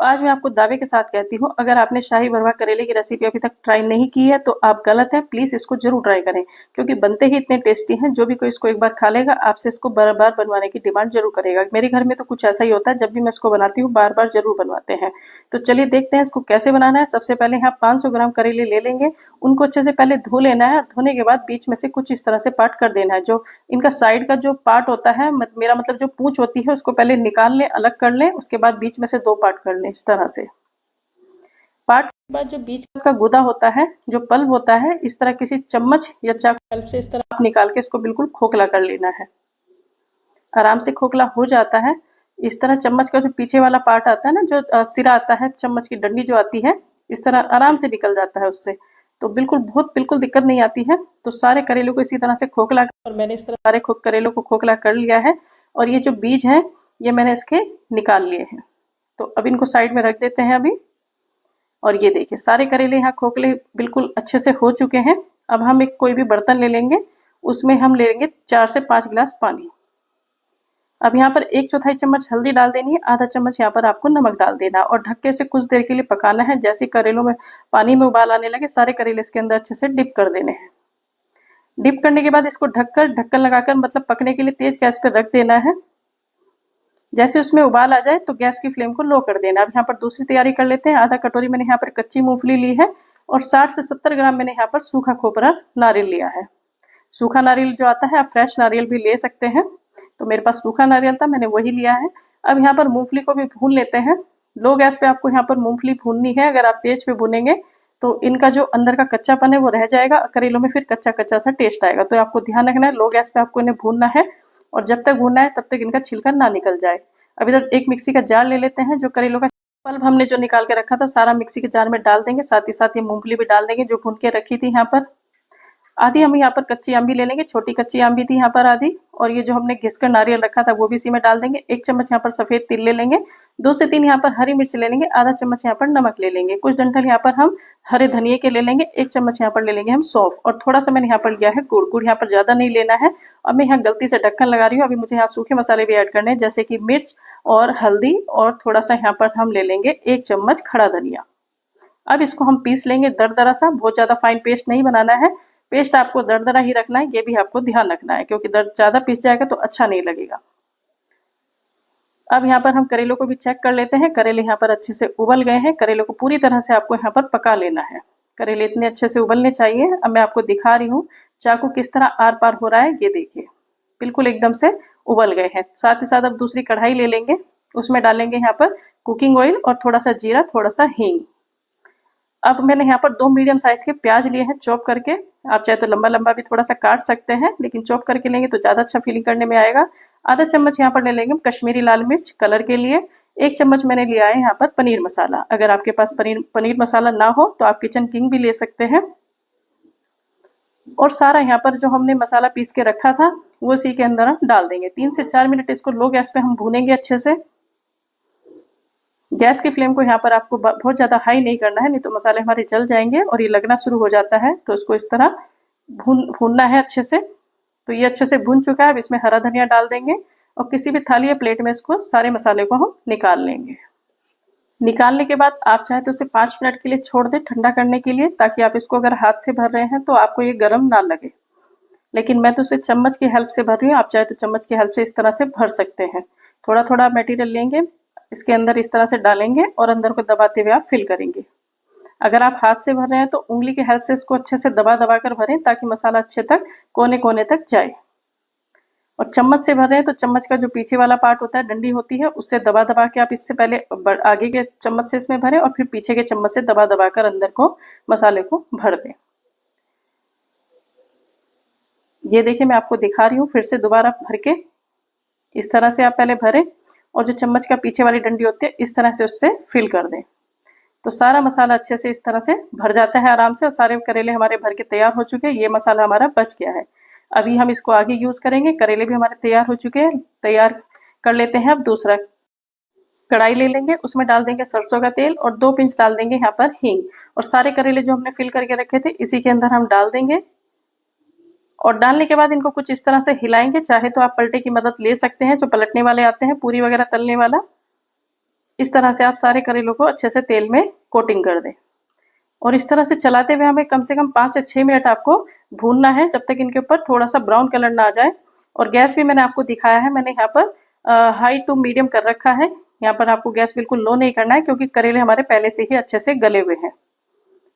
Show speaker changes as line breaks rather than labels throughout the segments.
आज मैं आपको दावे के साथ कहती हूँ, अगर आपने शाही भरवा करेले की रेसिपी अभी तक ट्राई नहीं की है तो आप गलत हैं। प्लीज़ इसको ज़रूर ट्राई करें, क्योंकि बनते ही इतने टेस्टी हैं। जो भी कोई इसको एक बार खा लेगा आपसे इसको बार-बार बनवाने की डिमांड ज़रूर करेगा। मेरे घर में तो कुछ ऐसा ही होता है, जब भी मैं इसको बनाती हूँ बार-बार ज़रूर बनवाते हैं। तो चलिए देखते हैं इसको कैसे बनाना है। सबसे पहले यहाँ 500 ग्राम करेले ले लेंगे, उनको अच्छे से पहले धो लेना है। धोने के बाद बीच में से कुछ इस तरह से पार्ट कर देना है। जो इनका साइड का जो पार्ट होता है, मेरा मतलब जो पूँछ होती है, उसको पहले निकाल लें, अलग कर लें। उसके बाद बीच में से 2 पार्ट कर लें इस तरह से। पार्ट के बाद जो बीच का इसका गुदा होता है, जो पल्प होता है, इस तरह किसी चम्मच या चाकू की हेल्प से इस तरह आप निकाल के इसको बिल्कुल खोखला कर लेना है। आराम से खोखला हो जाता है। इस तरह चम्मच का जो पीछे वाला पार्ट आता है ना, जो सिरा आता है, चम्मच की डंडी जो आती है, इस तरह आराम से निकल जाता है उससे। तो बिल्कुल दिक्कत नहीं आती है। तो सारे करेलों को इसी तरह से खोखला, और मैंने इस तरह सारे करेलों को खोखला कर लिया है। और ये जो बीज हैं, ये मैंने इसके निकाल लिए हैं। तो अब इनको साइड में रख देते हैं अभी। और ये देखिए सारे करेले यहाँ खोखले बिल्कुल अच्छे से हो चुके हैं। अब हम एक कोई भी बर्तन ले लेंगे, उसमें हम ले लेंगे 4 से 5 गिलास पानी। अब यहाँ पर 1/4 चम्मच हल्दी डाल देनी है, आधा चम्मच यहाँ पर आपको नमक डाल देना है और ढक्के से कुछ देर के लिए पकाना है। जैसे करेलों में पानी में उबाल आने लगे, सारे करेले इसके अंदर अच्छे से डिप कर देने हैं। डिप करने के बाद इसको ढक्कन लगाकर, मतलब पकने के लिए तेज गैस पर रख देना है। जैसे उसमें उबाल आ जाए तो गैस की फ्लेम को लो कर देना। अब यहाँ पर दूसरी तैयारी कर लेते हैं। आधा कटोरी मैंने यहाँ पर कच्ची मूंगफली ली है और 60 से 70 ग्राम मैंने यहाँ पर सूखा खोपरा नारियल लिया है। सूखा नारियल जो आता है, आप फ्रेश नारियल भी ले सकते हैं। तो मेरे पास सूखा नारियल था, मैंने वही लिया है। अब यहाँ पर मूंगफली को भी भून लेते हैं। लो गैस पे आपको यहाँ पर मूंगफली भूननी है। अगर आप तेज पे भूनेंगे तो इनका जो अंदर का कच्चापन है वो रह जाएगा, करेलों में फिर कच्चा कच्चा सा टेस्ट आएगा। तो आपको ध्यान रखना है, लो गैस पे आपको इन्हें भूनना है और जब तक भूनना है तब तक इनका छिलका ना निकल जाए। अब इधर एक मिक्सी का जार ले लेते हैं। जो करेलों का पल्प हमने जो निकाल के रखा था, सारा मिक्सी के जार में डाल देंगे। साथ ही साथ ये मूंगफली भी डाल देंगे जो भून के रखी थी। यहाँ पर आधी हम यहाँ पर कच्ची आम भी ले लेंगे, छोटी कच्ची आम भी थी यहाँ पर आधी। और ये जो हमने घिसकर नारियल रखा था वो भी इसी में डाल देंगे। 1 चम्मच यहाँ पर सफ़ेद तिल ले लेंगे, 2 से 3 यहाँ पर हरी मिर्च ले लेंगे, आधा चम्मच यहाँ पर नमक ले लेंगे, कुछ डंठल यहाँ पर हम हरे धनिये के ले लेंगे, 1 चम्मच यहाँ पर ले लेंगे हम सौंफ, और थोड़ा सा मैंने यहाँ पर लिया है गुड़। गुड़ यहाँ पर ज़्यादा नहीं लेना है। अब मैं यहाँ गलती से ढक्कन लगा रही हूँ। अभी मुझे यहाँ सूखे मसाले भी ऐड करने हैं, जैसे कि मिर्च और हल्दी, और थोड़ा सा यहाँ पर हम ले लेंगे 1 चम्मच खड़ा धनिया। अब इसको हम पीस लेंगे दरदरा सा, बहुत ज़्यादा फाइन पेस्ट नहीं बनाना है। पेस्ट आपको दरदरा ही रखना है, ये भी आपको ध्यान रखना है, क्योंकि दर्द ज़्यादा पीस जाएगा तो अच्छा नहीं लगेगा। अब यहाँ पर हम करेलों को भी चेक कर लेते हैं। करेले यहाँ पर अच्छे से उबल गए हैं। करेलों को पूरी तरह से आपको यहाँ पर पका लेना है। करेले इतने अच्छे से उबलने चाहिए। अब मैं आपको दिखा रही हूँ चाकू किस तरह आर पार हो रहा है, ये देखिए बिल्कुल एकदम से उबल गए हैं। साथ ही साथ अब दूसरी कढ़ाई ले लेंगे, उसमें डालेंगे यहाँ पर कुकिंग ऑयल और थोड़ा सा जीरा, थोड़ा सा हींग। अब मैंने यहाँ पर 2 मीडियम साइज के प्याज लिए हैं चॉप करके। आप चाहे तो लंबा लंबा भी थोड़ा सा काट सकते हैं, लेकिन चॉप करके लेंगे तो ज़्यादा अच्छा फीलिंग करने में आएगा। आधा चम्मच यहाँ पर ले लेंगे कश्मीरी लाल मिर्च कलर के लिए। 1 चम्मच मैंने लिया है यहाँ पर पनीर मसाला। अगर आपके पास पनीर मसाला ना हो तो आप किचन किंग भी ले सकते हैं। और सारा यहाँ पर जो हमने मसाला पीस के रखा था वो इसी के अंदर हम डाल देंगे। 3 से 4 मिनट इसको लो गैस पे हम भूनेंगे अच्छे से। गैस की फ्लेम को यहाँ पर आपको बहुत ज़्यादा हाई नहीं करना है, नहीं तो मसाले हमारे जल जाएंगे और ये लगना शुरू हो जाता है। तो इसको इस तरह भूनना है अच्छे से। तो ये अच्छे से भून चुका है। अब इसमें हरा धनिया डाल देंगे और किसी भी थाली या प्लेट में इसको सारे मसाले को हम निकाल लेंगे। निकालने के बाद आप चाहे तो इसे 5 मिनट के लिए छोड़ दें ठंडा करने के लिए, ताकि आप इसको अगर हाथ से भर रहे हैं तो आपको ये गर्म ना लगे। लेकिन मैं तो इसे चम्मच की हेल्प से भर रही हूँ, आप चाहे तो चम्मच की हेल्प से इस तरह से भर सकते हैं। थोड़ा थोड़ा मटेरियल लेंगे, इसके अंदर इस तरह से डालेंगे और अंदर को दबाते हुए आप फिल करेंगे। अगर आप हाथ से भर रहे हैं तो उंगली की हेल्प से इसको अच्छे से दबा दबा कर भरें, ताकि मसाला अच्छे तक कोने कोने तक जाए। और चम्मच से भर रहे हैं तो चम्मच का जो पीछे वाला पार्ट होता है, डंडी होती है, उससे दबा दबा के आप इससे पहले आगे के चम्मच से इसमें भरें और फिर पीछे के चम्मच से दबा दबा कर अंदर को मसाले को भर दें। ये देखिए मैं आपको दिखा रही हूँ, फिर से दोबारा भर के इस तरह से आप पहले भरें और जो चम्मच का पीछे वाली डंडी होती है इस तरह से उससे फिल कर दें। तो सारा मसाला अच्छे से इस तरह से भर जाता है आराम से, और सारे करेले हमारे भर के तैयार हो चुके हैं। ये मसाला हमारा बच गया है। अभी हम इसको आगे यूज़ करेंगे। करेले भी हमारे तैयार हो चुके हैं। तैयार कर लेते हैं। अब दूसरा कढ़ाई ले लेंगे, उसमें डाल देंगे सरसों का तेल और 2 पिंच डाल देंगे यहाँ पर हींग, और सारे करेले जो हमने फिल करके रखे थे इसी के अंदर हम डाल देंगे। और डालने के बाद इनको कुछ इस तरह से हिलाएंगे। चाहे तो आप पलटे की मदद ले सकते हैं, जो पलटने वाले आते हैं, पूरी वगैरह तलने वाला। इस तरह से आप सारे करेलों को अच्छे से तेल में कोटिंग कर दें और इस तरह से चलाते हुए हमें कम से कम 5 से 6 मिनट आपको भूनना है, जब तक इनके ऊपर थोड़ा सा ब्राउन कलर ना आ जाए। और गैस भी मैंने आपको दिखाया है, मैंने यहाँ पर हाई टू मीडियम कर रखा है। यहाँ पर आपको गैस बिल्कुल लो नहीं करना है क्योंकि करेले हमारे पहले से ही अच्छे से गले हुए हैं।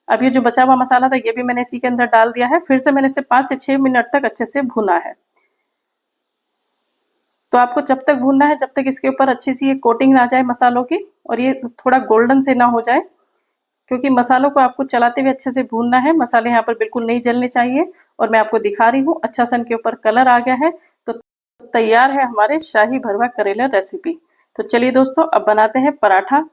अब ये जो बचा हुआ मसाला था ये भी मैंने इसी के अंदर डाल दिया है। फिर से मैंने इसे 5 से 6 मिनट तक अच्छे से भुना है। तो आपको जब तक भूनना है जब तक इसके ऊपर अच्छी सी ये कोटिंग ना आ जाए मसालों की और ये थोड़ा गोल्डन से ना हो जाए, क्योंकि मसालों को आपको चलाते हुए अच्छे से भूनना है। मसाले यहाँ पर बिल्कुल नहीं जलने चाहिए। और मैं आपको दिखा रही हूँ अच्छा सा इनके ऊपर कलर आ गया है। तो तैयार है हमारे शाही भरवा करेला रेसिपी। तो चलिए दोस्तों अब बनाते हैं पराठा।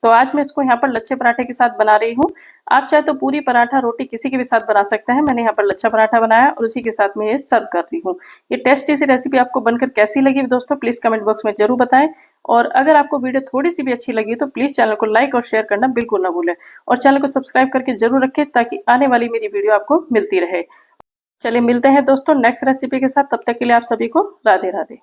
तो आज मैं इसको यहाँ पर लच्छे पराठे के साथ बना रही हूँ। आप चाहे तो पूरी पराठा रोटी किसी के भी साथ बना सकते हैं। मैंने यहाँ पर लच्छा पराठा बनाया और उसी के साथ में ये सर्व कर रही हूँ। ये टेस्टी सी रेसिपी आपको बनकर कैसी लगी दोस्तों प्लीज़ कमेंट बॉक्स में जरूर बताएं। और अगर आपको वीडियो थोड़ी सी भी अच्छी लगी तो प्लीज़ चैनल को लाइक और शेयर करना बिल्कुल ना भूलें और चैनल को सब्सक्राइब करके जरूर रखें ताकि आने वाली मेरी वीडियो आपको मिलती रहे। चलिए मिलते हैं दोस्तों नेक्स्ट रेसिपी के साथ, तब तक के लिए आप सभी को राधे राधे।